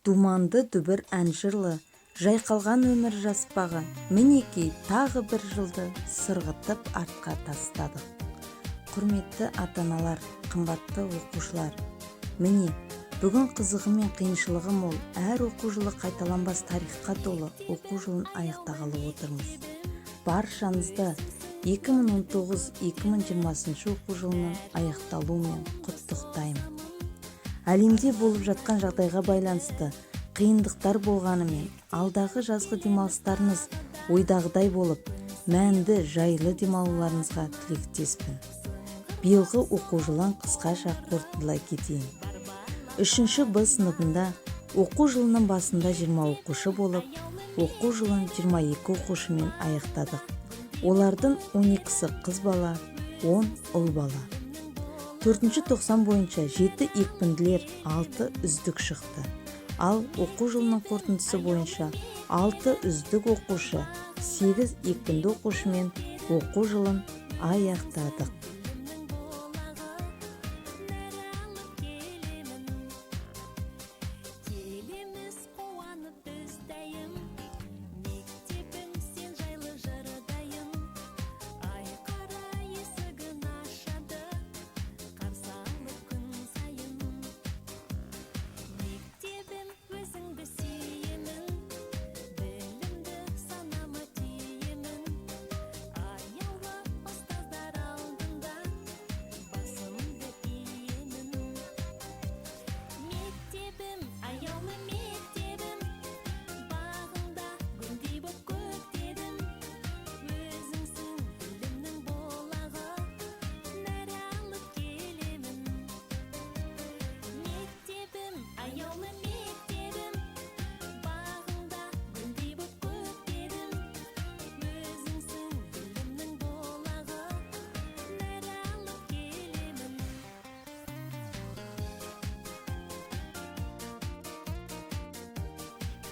Думанды дүбір ән жырлы, жайқалған өмір жаспағы, мінекей тағы бір жылды сырғытып артқа тастадық. Құрметті ата-аналар, қымбатты оқушылар, міне бүгін қызығы мен қиыншылығы мол, әр оқу жылы қайталанбас тарихқа толы оқу жылын аяқтағалы отырмыз. Баршаңызды 2019-2020 оқу жылының аяқталуымен құттықтаймын. Әлемде болып жатқан жағдайға байланысты қиындықтар болғанымен, алдағы жазғы демалыстарыңыз ойдағыдай болып, мәнді жайлы демалуларыңызға тілектеспін. Биылғы оқу жылын қысқаша қорытындылай кетейін. 3-ші Б сыныбында оқу жылының басында 20 оқушы болып, оқу жылын 22 оқушымен аяқтадық. Олардың 12-сі қыз бала, 10 ұл бала. 4-ші тоқсан бойынша 7 екпінділер, 6 үздік шықты. Ал оқу жылының қорытындысы бойынша 6 үздік оқушы, 8 екпінді оқушымен оқу жылын аяқтадық.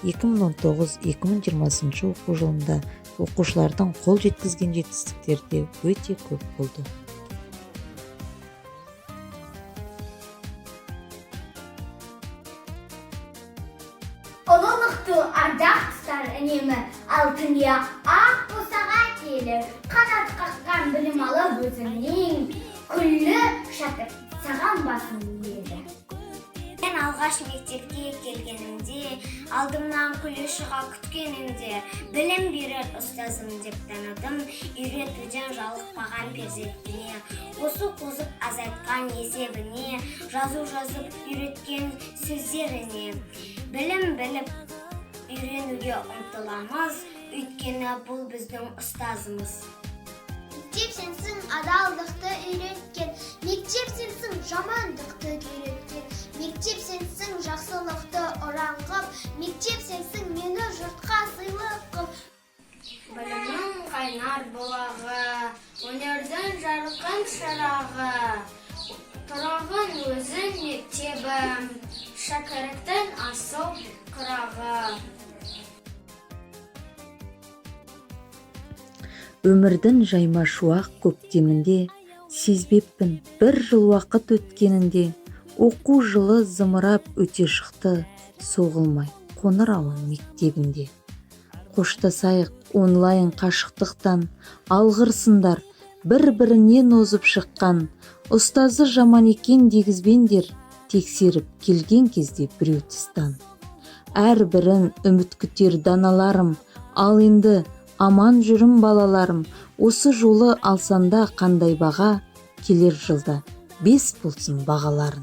(2019-2020) оқу жылында оқушылардың қол жеткізген жетістіктері де өте көп болды. Ұлылықты ардақ тұтар үнемі, алтын я ақ босаға келіп, қанат қаққан білім алып өзіңнен, күллі шәкірт саған басын иеді. Мен алғаш мектепке келгенімде, алдымнан күлі шыға күткенімде, білім берер ұстазым деп таныдым, үйретуден жалықпаған перзентіне, қосу қозып азайтқан есебіне, жазып үйреткен сөздеріне. Білім біліп үйренуге ұмтыламыз, өйткені бұл біздің ұстазымыз. Мектеп сенсің адалдықты үйреткен, мектеп сенсің жамандықты үйреткен, мектеп сенсің жақсылықты ұран қып, мектеп сенсің мені жұртқа сыйлық қып. Білімнің қайнар бұлағы, өнердің жарқын шырағы, тұрағын өзің мектебім, шәкірттің асыл қырағы. Өмірдің жайма шуақ көктемінде, сезбеппін бір жыл уақыт өткенінде, оқу жылы зымырап өте шықты, соғылмай қоңырауын мектебінде. Қоштасайық онлайн қашықтықтан, алғырсындар, бір-бірінен озып шыққан, ұстазы жаман екен дегізбендер, тексеріп келген кезде біреу тыстан. Әрбірін үміт күтер даналарым, ал енді аман жүрім балаларым, осы жолы алсанда қандай баға, келер жылда 5 болсын бағаларын.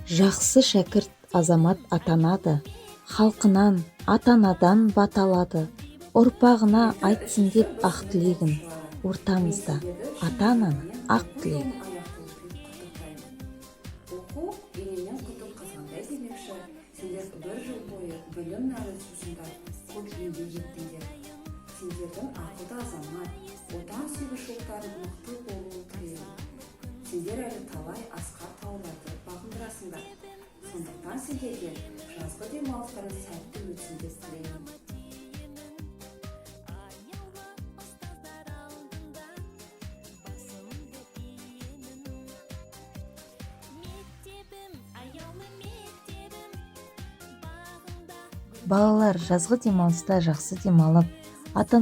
Жақсы шәкірт азамат атанады, халқынан, ата-анадан баталады, ұрпағына айтсын деп ақ тілегін, ортамызда ата-ананың ақ тілегін. Оқу ененен құтып қазғандай демекші, сендер бір жыл бойы білім нәрі сусында көп еңбек еттіңдер. Сендердің ақылды азамат, отан сүйгіштіктері мықты болуы тілеймін. Сендер әлі талай асқар тауларды бағындырасыңдар. Сондықтан сендерге жазғы демалыстарың сәтті өтсін деп тілеймін. балалар жазғы демалыста жақсы демалып ата